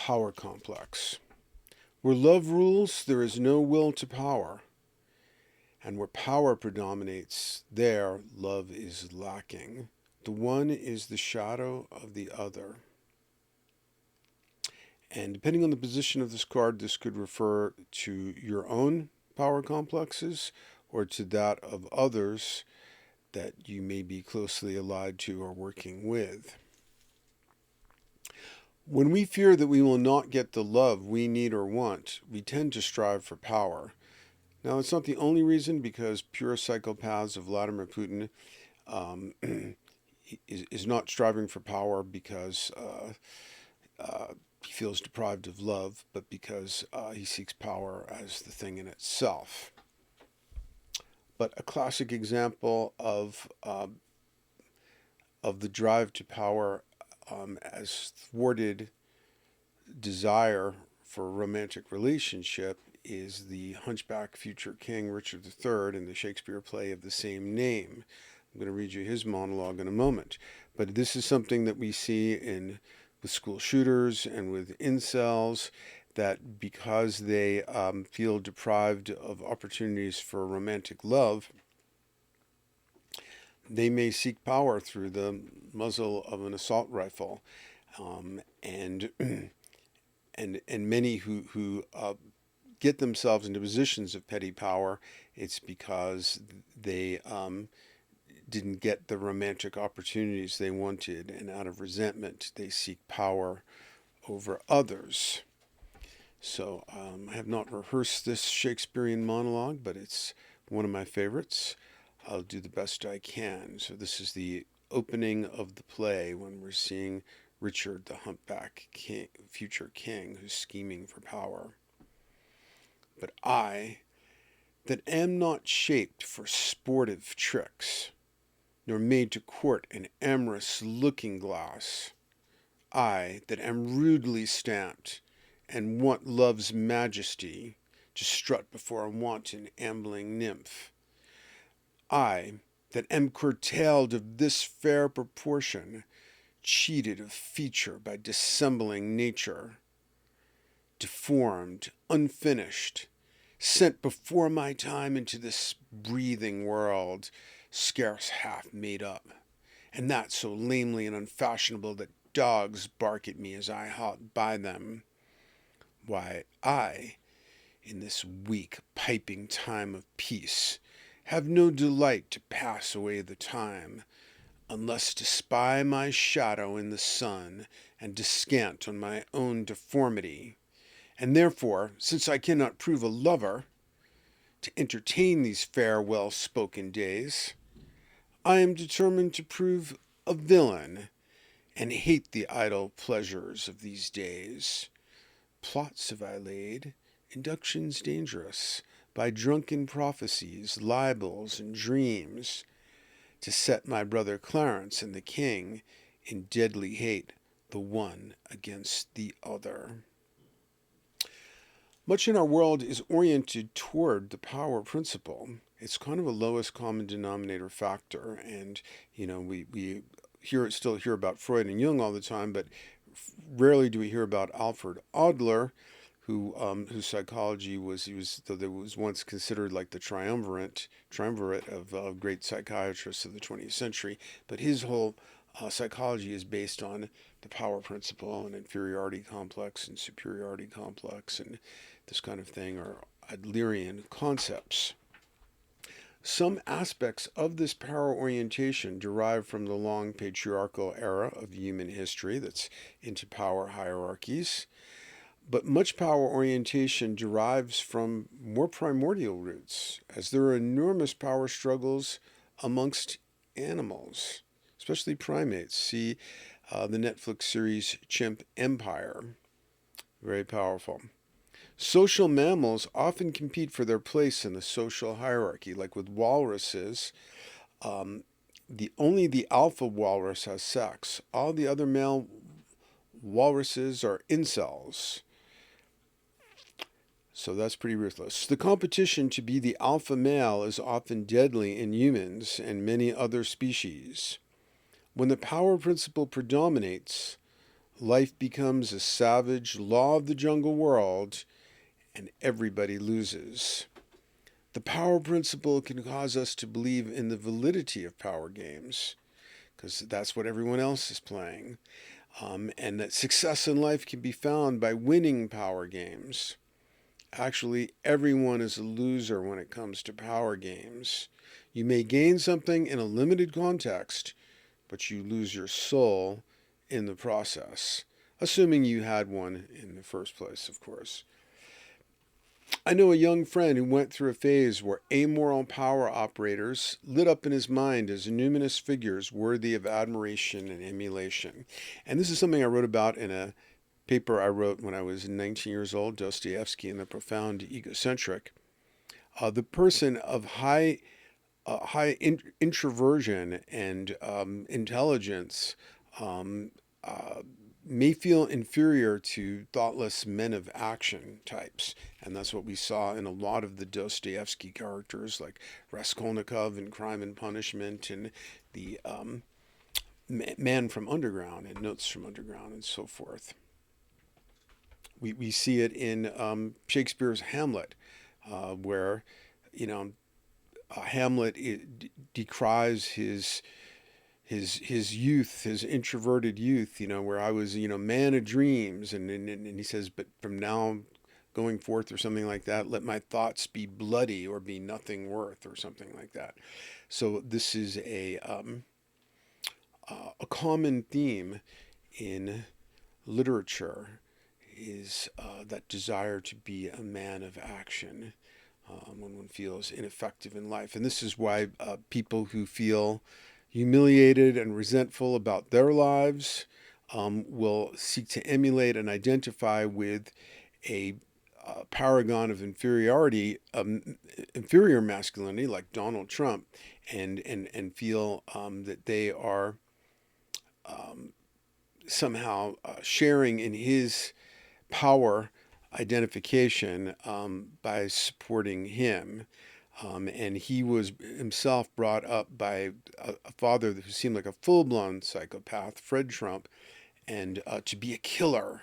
power complex. Where love rules, there is no will to power. And where power predominates, there love is lacking. The one is the shadow of the other. And depending on the position of this card, this could refer to your own power complexes or to that of others that you may be closely allied to or working with. When we fear that we will not get the love we need or want, we tend to strive for power. Now, it's not the only reason, because pure psychopaths of Vladimir Putin is not striving for power because he feels deprived of love, but because he seeks power as the thing in itself. But a classic example of the drive to power as thwarted desire for a romantic relationship is the hunchback future king Richard III in the Shakespeare play of the same name. I'm going to read you his monologue in a moment. But this is something that we see with school shooters and with incels, that because they feel deprived of opportunities for romantic love, they may seek power through the muzzle of an assault rifle, and many who get themselves into positions of petty power, it's because they didn't get the romantic opportunities they wanted, and out of resentment they seek power over others. So I have not rehearsed this Shakespearean monologue, but it's one of my favorites. I'll do the best I can. So this is the opening of the play when we're seeing Richard, the humpback king, future king, who's scheming for power. But I, that am not shaped for sportive tricks, nor made to court an amorous looking-glass, I, that am rudely stamped, and want love's majesty, to strut before a wanton ambling nymph, I, that am curtailed of this fair proportion, cheated of feature by dissembling nature, deformed, unfinished, sent before my time into this breathing world, scarce half made up, and that so lamely and unfashionable that dogs bark at me as I halt by them. Why, I, in this weak piping time of peace, have no delight to pass away the time, unless to spy my shadow in the sun, and descant on my own deformity. And therefore, since I cannot prove a lover, to entertain these fair well-spoken days, I am determined to prove a villain, and hate the idle pleasures of these days. Plots have I laid, inductions dangerous, by drunken prophecies, libels, and dreams, to set my brother Clarence and the king in deadly hate, the one against the other. Much in our world is oriented toward the power principle. It's kind of a lowest common denominator factor, and we still hear about Freud and Jung all the time, but rarely do we hear about Alfred Adler, whose psychology was once considered like the triumvirate of great psychiatrists of the 20th century. But his whole psychology is based on the power principle and inferiority complex and superiority complex and this kind of thing, are Adlerian concepts. Some aspects of this power orientation derive from the long patriarchal era of human history that's into power hierarchies. But much power orientation derives from more primordial roots, as there are enormous power struggles amongst animals, especially primates. See the Netflix series Chimp Empire. Very powerful. Social mammals often compete for their place in the social hierarchy, like with walruses. Only the alpha walrus has sex. All the other male walruses are incels. So that's pretty ruthless. The competition to be the alpha male is often deadly in humans and many other species. When the power principle predominates, Life becomes a savage law of the jungle world, and everybody loses. The power principle can cause us to believe in the validity of power games, because that's what everyone else is playing, and that success in life can be found by winning power games. Actually, everyone is a loser when it comes to power games. You may gain something in a limited context, but you lose your soul in the process, assuming you had one in the first place, of course. I know a young friend who went through a phase where amoral power operators lit up in his mind as numinous figures worthy of admiration and emulation. And this is something I wrote about in a paper I wrote when I was 19 years old, Dostoevsky and the Profound Egocentric. The person of high introversion and intelligence um, uh, may feel inferior to thoughtless men of action types. And that's what we saw in a lot of the Dostoevsky characters, like Raskolnikov in Crime and Punishment, and the Man from Underground and Notes from Underground, and so forth. We see it in Shakespeare's Hamlet, where, you know, Hamlet decries his youth, his introverted youth, where I was, man of dreams. And he says, but from now going forth, or something like that, let my thoughts be bloody or be nothing worth, or something like that. So this is a common theme in literature, is that desire to be a man of action when one feels ineffective in life. And this is why people who feel humiliated and resentful about their lives will seek to emulate and identify with a paragon of inferiority, inferior masculinity, like Donald Trump, and feel that they are somehow sharing in his power identification by supporting him. And he was himself brought up by a father who seemed like a full-blown psychopath, Fred Trump, and to be a killer.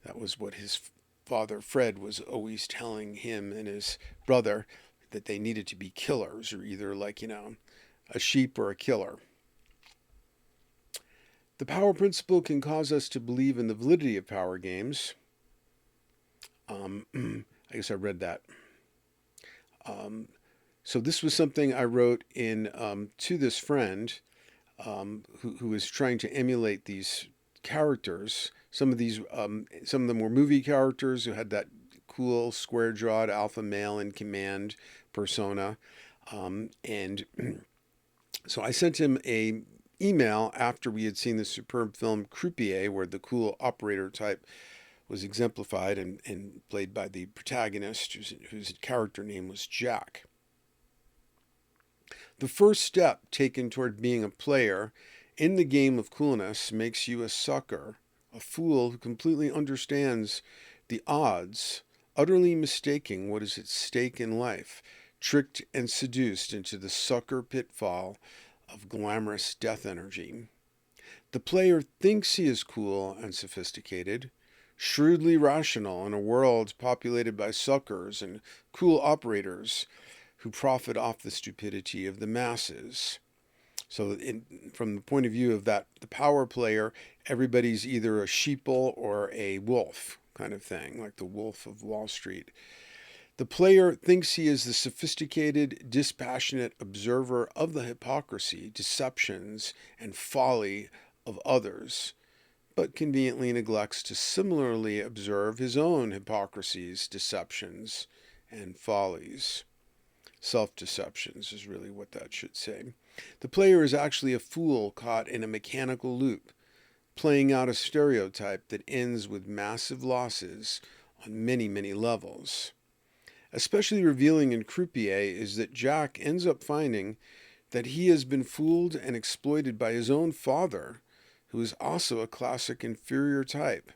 That was what his father, Fred, was always telling him and his brother, that they needed to be killers, or either a sheep or a killer. The power principle can cause us to believe in the validity of power games. I guess I read that. So this was something I wrote in to this friend who was trying to emulate these characters. Some of them were movie characters who had that cool square-jawed alpha male in command persona, and so I sent him a email after we had seen the superb film Croupier, where the cool operator type was exemplified and played by the protagonist, whose character name was Jack. The first step taken toward being a player in the game of coolness makes you a sucker, a fool who completely understands the odds, utterly mistaking what is at stake in life, tricked and seduced into the sucker pitfall of glamorous death energy. The player thinks he is cool and sophisticated, shrewdly rational in a world populated by suckers and cool operators who profit off the stupidity of the masses. So from the point of view of the power player, everybody's either a sheeple or a wolf kind of thing, like the Wolf of Wall Street. The player thinks he is the sophisticated, dispassionate observer of the hypocrisy, deceptions, and folly of others, but conveniently neglects to similarly observe his own hypocrisies, deceptions, and follies. Self-deceptions is really what that should say. The player is actually a fool caught in a mechanical loop, playing out a stereotype that ends with massive losses on many, many levels. Especially revealing in Croupier is that Jack ends up finding that he has been fooled and exploited by his own father, who is also a classic inferior type.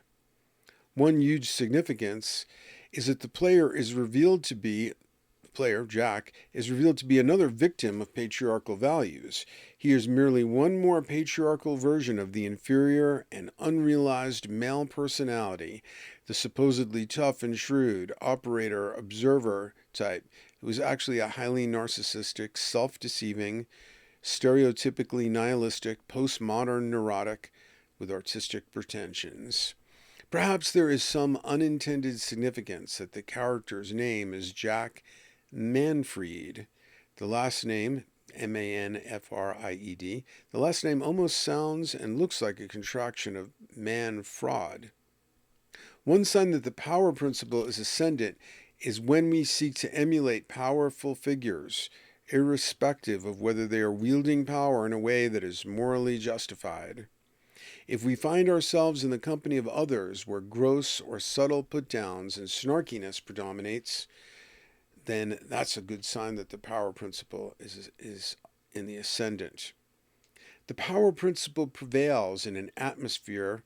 One huge significance is that the player is revealed to be player, Jack, is revealed to be another victim of patriarchal values. He is merely one more patriarchal version of the inferior and unrealized male personality, the supposedly tough and shrewd operator observer type, who is actually a highly narcissistic, self-deceiving, stereotypically nihilistic, postmodern neurotic with artistic pretensions. Perhaps there is some unintended significance that the character's name is Jack Manfried. The last name, Manfried, the last name almost sounds and looks like a contraction of man fraud. One sign that the power principle is ascendant is when we seek to emulate powerful figures, irrespective of whether they are wielding power in a way that is morally justified. If we find ourselves in the company of others where gross or subtle put-downs and snarkiness predominates, then that's a good sign that the power principle is in the ascendant. The power principle prevails in an atmosphere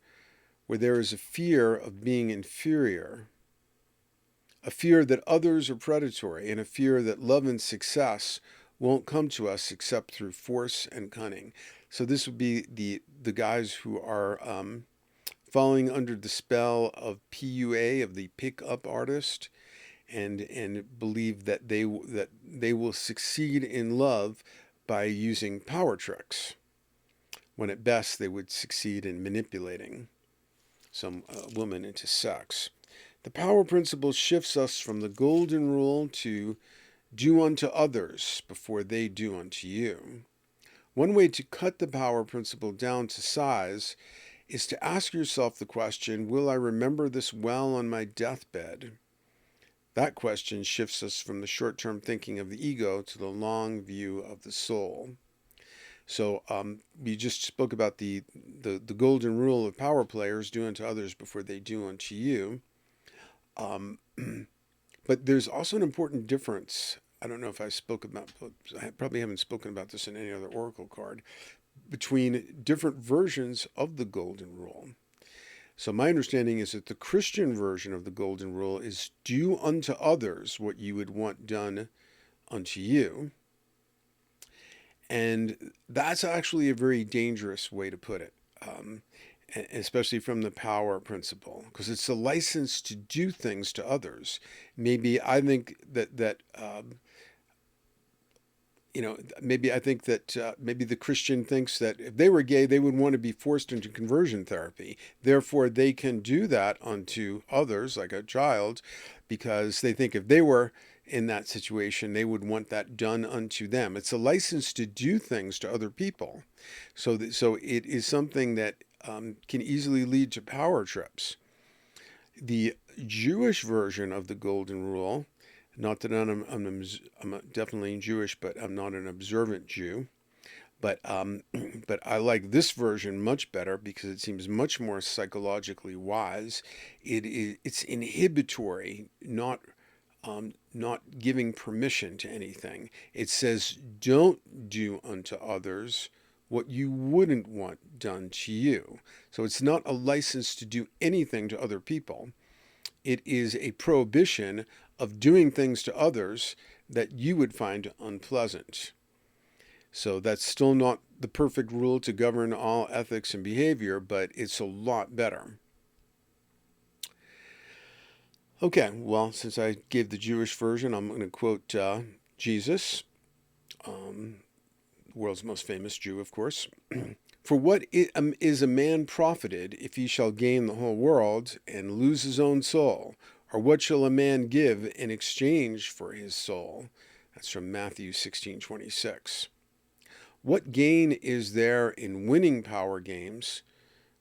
where there is a fear of being inferior, a fear that others are predatory, and a fear that love and success won't come to us except through force and cunning. So this would be the guys who are falling under the spell of PUA, of the pick-up artist, and believe that they will succeed in love by using power tricks, when at best they would succeed in manipulating some woman into sex. The power principle shifts us from the golden rule to do unto others before they do unto you. One way to cut the power principle down to size is to ask yourself the question, will I remember this well on my deathbed? That question shifts us from the short-term thinking of the ego to the long view of the soul. So we just spoke about the golden rule of power players, do unto others before they do unto you. But there's also an important difference. I don't know if I probably haven't spoken about this in any other oracle card, between different versions of the golden rule. So my understanding is that the Christian version of the golden rule is do unto others what you would want done unto you. And that's actually a very dangerous way to put it, especially from the power principle, because it's a license to do things to others. Maybe I think maybe the Christian thinks that if they were gay, they would want to be forced into conversion therapy. Therefore, they can do that unto others, like a child, because they think if they were in that situation, they would want that done unto them. It's a license to do things to other people. So it is something that can easily lead to power trips. The Jewish version of the golden rule, not that I'm definitely Jewish, but I'm not an observant Jew. But I like this version much better because it seems much more psychologically wise. It's inhibitory, not giving permission to anything. It says, don't do unto others what you wouldn't want done to you. So it's not a license to do anything to other people. It is a prohibition of doing things to others that you would find unpleasant. So that's still not the perfect rule to govern all ethics and behavior, but it's a lot better. Okay, well, since I gave the Jewish version, I'm going to quote Jesus, the world's most famous Jew, of course. For what is a man profited if he shall gain the whole world and lose his own soul? Or what shall a man give in exchange for his soul? That's from Matthew 16:26. What gain is there in winning power games,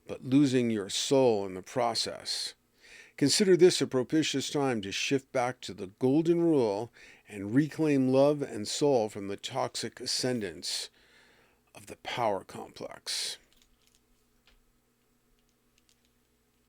but losing your soul in the process? Consider this a propitious time to shift back to the golden rule and reclaim love and soul from the toxic ascendance of the power complex.